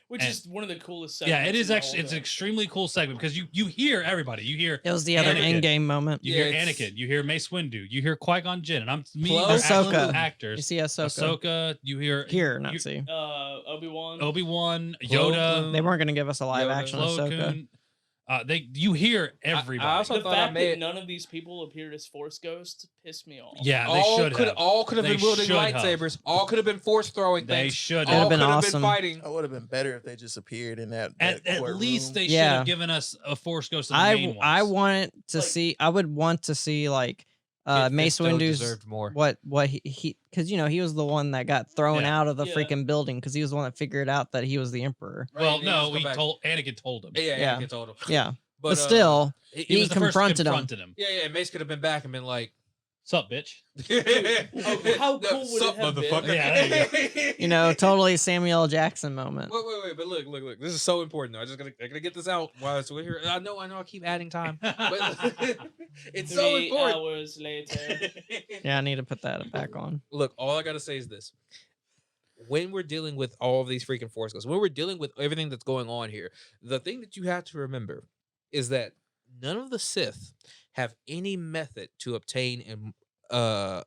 Which is one of the coolest segments. Yeah, it is actually. It's an extremely cool segment because you hear everybody. You hear it was the other Endgame moment. You hear Anakin. You hear Mace Windu. You hear Qui-Gon Jinn. And Ahsoka. Actors. You see Ahsoka. Ahsoka. You hear not see. Obi-Wan. Yoda. They weren't going to give us a live action Ahsoka. You hear everybody. I also thought that none of these people appeared as Force ghosts pissed me off. Yeah, they should have. All could have been wielding lightsabers. All could have been Force throwing things. They should have. All been could have awesome. been fighting. It would have been better if they just appeared in that. At least they should have given us a Force ghost. Of the main ones. I wanted to see. I would want to see like Mace Windu's what he because he was the one that got thrown out of the freaking building because he was the one that figured out that he was the Emperor. Well, no, Anakin told him. Yeah, Anakin told him. Yeah. But still, he confronted him. Yeah, Mace could have been back and been like, "Sup, bitch." How cool would it have been? Yeah, totally Samuel L. Jackson moment. Wait, but look. This is so important though. I gotta get this out while we're here. I know. I keep adding time, but it's so important. 3 hours later. Yeah, I need to put that back on. Look, all I gotta say is this. When we're dealing with all of these freaking Force ghosts, when we're dealing with everything that's going on here, the thing that you have to remember is that none of the Sith have any method to obtain a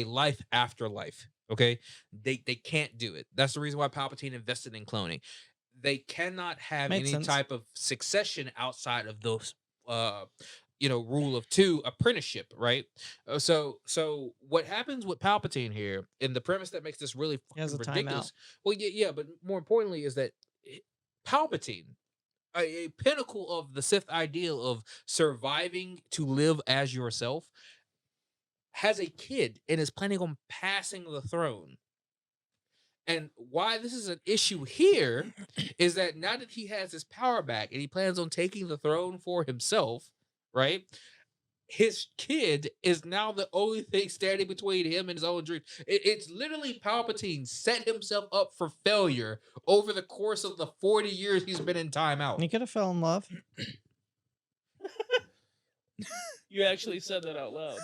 life after life. Okay, they can't do it. That's the reason why Palpatine invested in cloning. They cannot have Makes any sense. type of succession outside of those rule of 2 apprenticeship, right? So what happens with Palpatine here, and the premise that makes this really fucking ridiculous. Well, yeah, but more importantly is that Palpatine, a pinnacle of the Sith ideal of surviving to live as yourself, has a kid and is planning on passing the throne. And why this is an issue here is that now that he has his power back and he plans on taking the throne for himself, right? His kid is now the only thing standing between him and his own dream. It's literally Palpatine set himself up for failure over the course of the 40 years he's been in timeout. He could have fell in love. You actually said that out loud.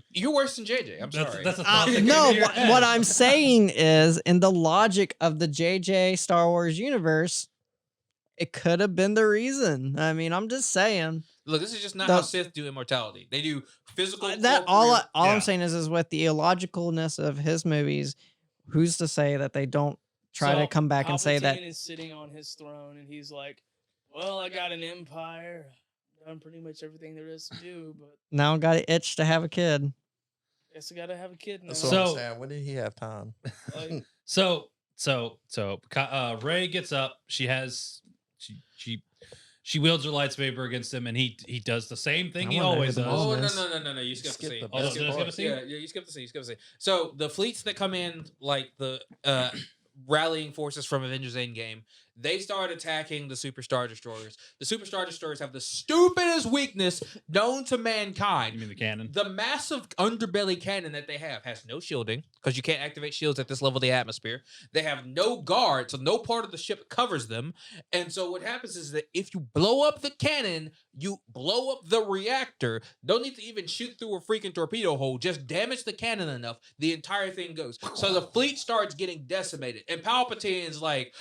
You're worse than JJ. I'm sorry. That's a thought No, what I'm saying is, in the logic of the JJ Star Wars universe, it could have been the reason. I mean, I'm just saying. Look, this is just not how Sith do immortality. They do physical. All I'm saying is with the illogicalness of his movies, who's to say that they don't try to come back and say that Palpatine is sitting on his throne and he's like, "Well, I got an empire, done pretty much everything there is to do, but now got an itch to have a kid." Guess I gotta have a kid now. That's what I'm saying. When did he have time? Rey gets up. She wields her lightsaber against him, and he does the same thing he always does. Oh, no. You skipped the scene. Did I skip the scene? Yeah, you skipped the scene. So the fleets that come in, like the rallying forces from Avengers Endgame, They start attacking the Superstar Destroyers. The Superstar Destroyers have the stupidest weakness known to mankind. You mean the cannon? The massive underbelly cannon that they have has no shielding, because you can't activate shields at this level of the atmosphere. They have no guard, so no part of the ship covers them. And so what happens is that if you blow up the cannon, you blow up the reactor. Don't need to even shoot through a freaking torpedo hole. Just damage the cannon enough, the entire thing goes. So the fleet starts getting decimated. And Palpatine's like,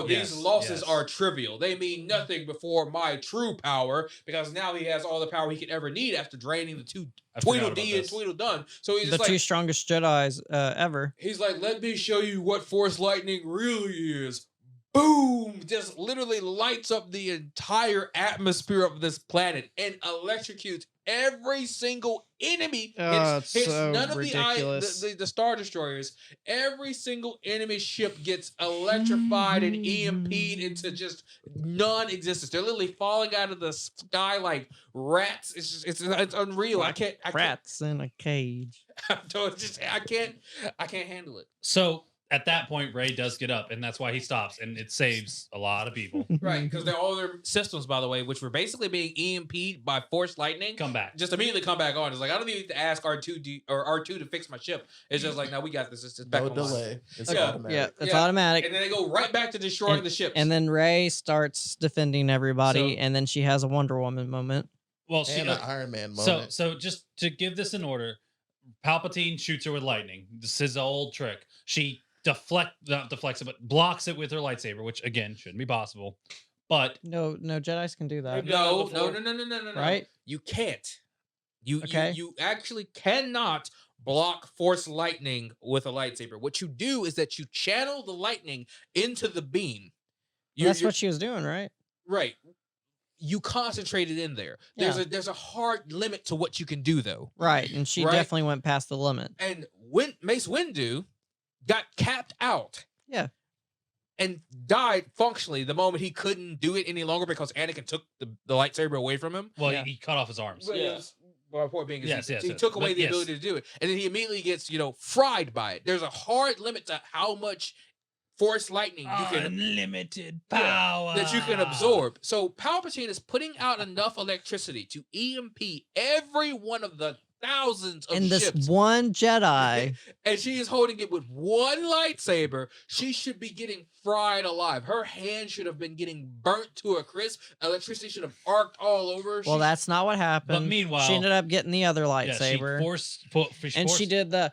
these losses are trivial. They mean nothing before my true power, because now he has all the power he could ever need after draining the two Tweedledee and Tweedledum. So he's the like, two strongest Jedis ever. He's like, let me show you what Force lightning really is. Boom! Just literally lights up the entire atmosphere of this planet and electrocutes every single enemy. Hits so none ridiculous. of the Star Destroyers. Every single enemy ship gets electrified and EMP'd into just non-existence. They're literally falling out of the sky like rats. It's unreal. I can't. Rats in a cage. I can't handle it. So at that point, Rey does get up, and that's why he stops, and it saves a lot of people. Right, because all their systems, by the way, which were basically being EMP'd by Force lightning, come back. Just immediately come back on. It's like, I don't need to ask R2 to fix my ship. It's just like, no, we got this. It's just back on delay. It's automatic. Yeah, it's automatic. And then they go right back to destroying the ships. And then Rey starts defending everybody, and then she has a Wonder Woman moment. Well, she and an Iron Man moment. So just to give this in order, Palpatine shoots her with lightning. This is an old trick. She not deflects it, but blocks it with her lightsaber, which again shouldn't be possible. But no Jedis can do that. No. Right? You can't. You actually cannot block Force lightning with a lightsaber. What you do is that you channel the lightning into the beam. That's what she was doing, right? Right. You concentrate it in there. There's a hard limit to what you can do, though. Right, and she definitely went past the limit. And when Mace Windu got capped out. Yeah. And died functionally the moment he couldn't do it any longer because Anakin took the lightsaber away from him. Well, he cut off his arms. My point being is he yes, took away the ability to do it. And then he immediately gets, fried by it. There's a hard limit to how much Force lightning you can unlimited power that you can absorb. So Palpatine is putting out enough electricity to EMP every one of the thousands of ships. This one Jedi. And she is holding it with one lightsaber. She should be getting fried alive. Her hand should have been getting burnt to a crisp. Electricity should have arced all over her. Well, that's not what happened. But meanwhile, she ended up getting the other lightsaber. She did the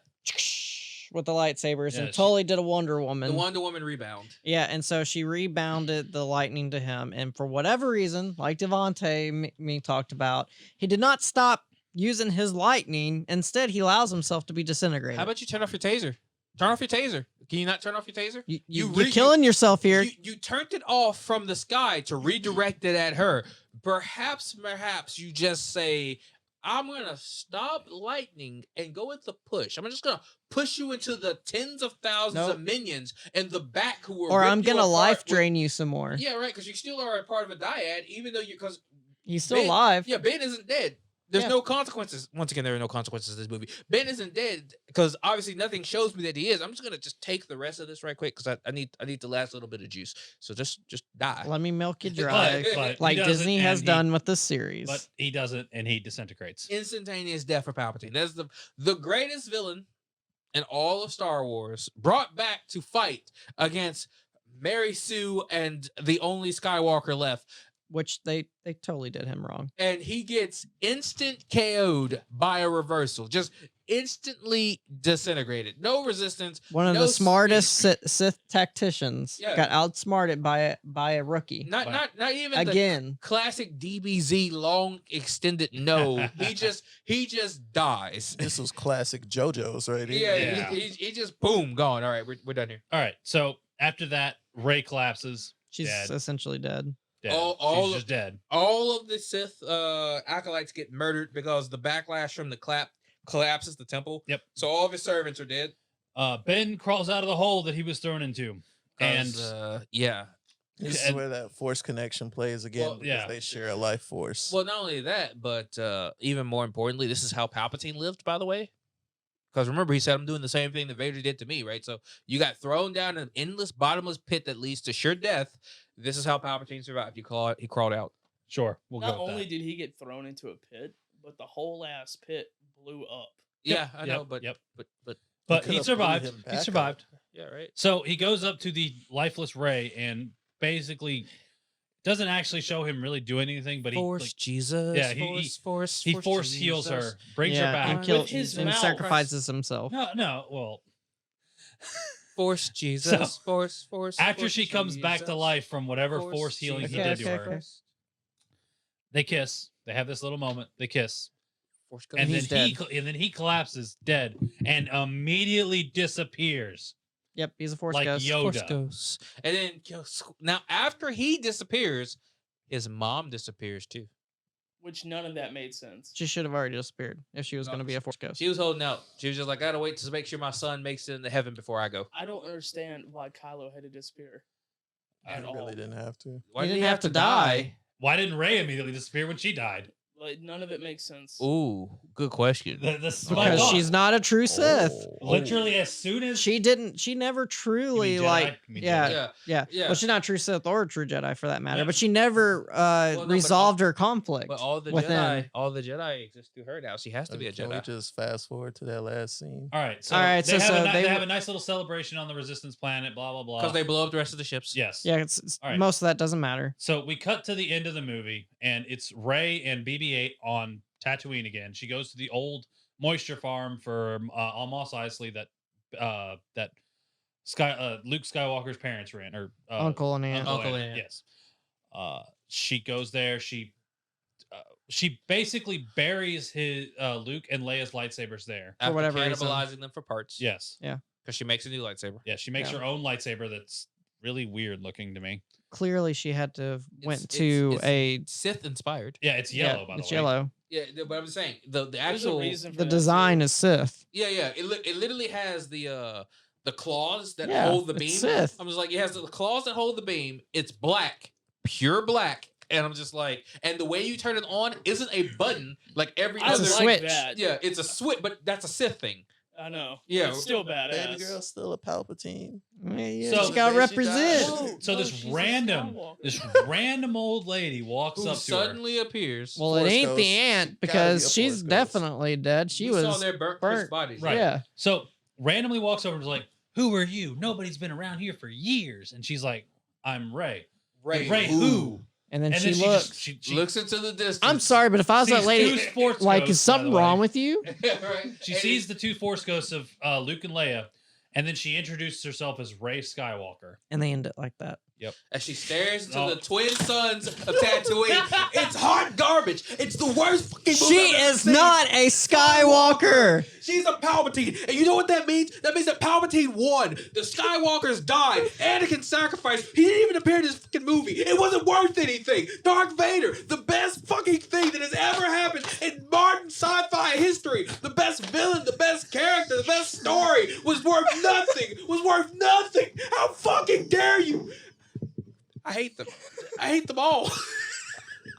with the lightsabers and totally did a Wonder Woman. The Wonder Woman rebound. Yeah, and so she rebounded the lightning to him. And for whatever reason, like Devontae me talked about, he did not stop using his lightning. Instead, he allows himself to be disintegrated. How about you turn off your taser? Turn off your taser. Can you not turn off your taser? You're killing yourself here. You turned it off from the sky to redirect it at her. Perhaps you just say, I'm going to stop lightning and go with the push. I'm just going to push you into the tens of thousands of minions in the back who are Or I'm going to life drain you some more. Yeah, right, because you still are a part of a dyad, even though because he's still alive. Yeah, Ben isn't dead. There's no consequences. Once again, there are no consequences in this movie. Ben isn't dead because obviously nothing shows me that he is. I'm just gonna take the rest of this right quick because I need the last little bit of juice. So just die. Let me milk you dry, but like Disney has done with this series. But he doesn't, and he disintegrates. Instantaneous death for Palpatine. That's the greatest villain in all of Star Wars, brought back to fight against Mary Sue and the only Skywalker left. Which they totally did him wrong. And he gets instant KO'd by a reversal. Just instantly disintegrated. No resistance. One of the smartest Sith tacticians got outsmarted by a rookie. Not even again. The classic DBZ long extended no. he just dies. This was classic JoJo's right here. Yeah. He just boom gone. All right, we're done here. All right. So after that, Rey collapses. She's essentially dead. She's just dead. All of the Sith acolytes get murdered because the backlash from the collapses the temple. Yep. So all of his servants are dead. Ben crawls out of the hole that he was thrown into. And this is where that force connection plays again because they share a life force. Well, not only that, but even more importantly, this is how Palpatine lived, by the way. Because remember, he said, I'm doing the same thing that Vader did to me, right? So you got thrown down an endless, bottomless pit that leads to sure death. This is how Palpatine survived. He crawled out. Sure, we'll Not go with only that. did he get thrown into a pit, but the whole ass pit blew up. Yeah, I know, but But could've he blew survived. him He back survived. yeah, right. So he goes up to the lifeless Rey and basically doesn't actually show him really doing anything, but Jesus. Yeah, he force heals her, brings her back. and With kills his and mouth. sacrifices himself. No, well, Force Jesus. So, Force. after she comes back to life from whatever force healing he did to her, they kiss. They have this little moment. They kiss. And he's then dead. and then he collapses dead and immediately disappears Yep, he's a force like ghost. Yoda. And then now after he disappears, his mom disappears too. Which none of that made sense. She should have already disappeared if she was No, going to be a force ghost. She was holding out. She was just like, I gotta wait to make sure my son makes it into heaven before I go. I don't understand why Kylo had to disappear. I really didn't have to. Why He did didn't he have to die. Why didn't Rey immediately disappear when she died? Like none of it makes sense. Ooh, good question. That's my Because thought. she's not a true Sith. Literally as soon as She never truly You mean Jedi? like You mean yeah, Jedi? yeah Yeah. Well, she's not a true Sith or a true Jedi for that matter. Yeah. But she never no, but resolved her conflict. But all the within. Jedi exist through her now. She has to be a Can we Jedi. just fast forward to that last scene? All right, so All right, they, so- have, so they they have w- a nice little celebration on the Resistance planet. Blah blah blah. Because they blow up the rest of the ships. yes. Yeah, it's All right. most of that doesn't matter. So we cut to the end of the movie, and it's Rey and BB-8 on Tatooine again. She goes to the old moisture farm for Mos Eisley that Luke Skywalker's parents ran, or Uncle and aunt. Uncle and aunt. Yes. She goes there. She basically buries his Luke and Leia's lightsabers there. After whatever reason. cannibalizing them for parts. Yes. Because she makes a new lightsaber. Yeah. She makes Yeah. her own lightsaber that's really weird looking to me. Clearly, she had to have went It's- to it's a Sith inspired. Yeah, it's yellow, by the it's way. yellow. Yeah, but I'm saying the There's a actual reason for The that, design too. is Sith. yeah. It literally has the claws that Yeah, hold the it's beam. Sith. I'm just like, it has the claws that hold the beam. It's black, pure black, and I'm just like, and the way you turn it on isn't a button like every I It's a other. like switch. that. Yeah, it's a switch, but that's a Sith thing. I know. Yeah. It's still Baby badass. girl still a Palpatine. Yeah, So- she got to The day she died. represent. Whoa. So No, this she's a random Skywalker. random old lady walks Who up to her. suddenly appears. Well, it Force ain't ghost. the aunt Gotta because be a she's Force ghost. definitely dead. She we saw was their burnt burnt. bodies. Right. Yeah. So randomly walks over and is like, "Who are you? Nobody's been around here for years." And she's like, "I'm Rey." Rey who? And then And she then looks. she Looks into the distance. I'm sorry, but if I was that sees lady, two sports like, ghosts, is something by the way. wrong with you? right? She And sees the two Force ghosts of Luke and Leia, and then she introduces herself as Rey Skywalker. And they end it like that. as she stares into Oh. the twin sons of Tatooine. It's hot garbage. It's the worst fucking movie She I've ever is seen. not a Skywalker. She's a Palpatine. And you know what that means? That means that Palpatine won. The Skywalkers died. Anakin sacrificed. He didn't even appear in this fucking movie. It wasn't worth anything. Darth Vader, the best fucking thing that has ever happened in modern sci-fi history. The best villain, the best character, the best story was worth nothing. Was worth nothing. How fucking dare you? I hate them. I hate them all.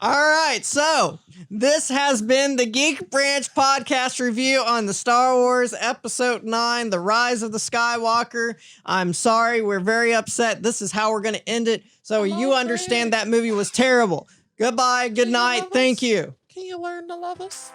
All right, so this has been the Geek Branch podcast review on the Star Wars Episode 9, The Rise of the Skywalker. I'm sorry, we're very upset. This is how we're going to end it, so you understand that movie was terrible. Goodbye, good night, thank you. Can you learn to love us?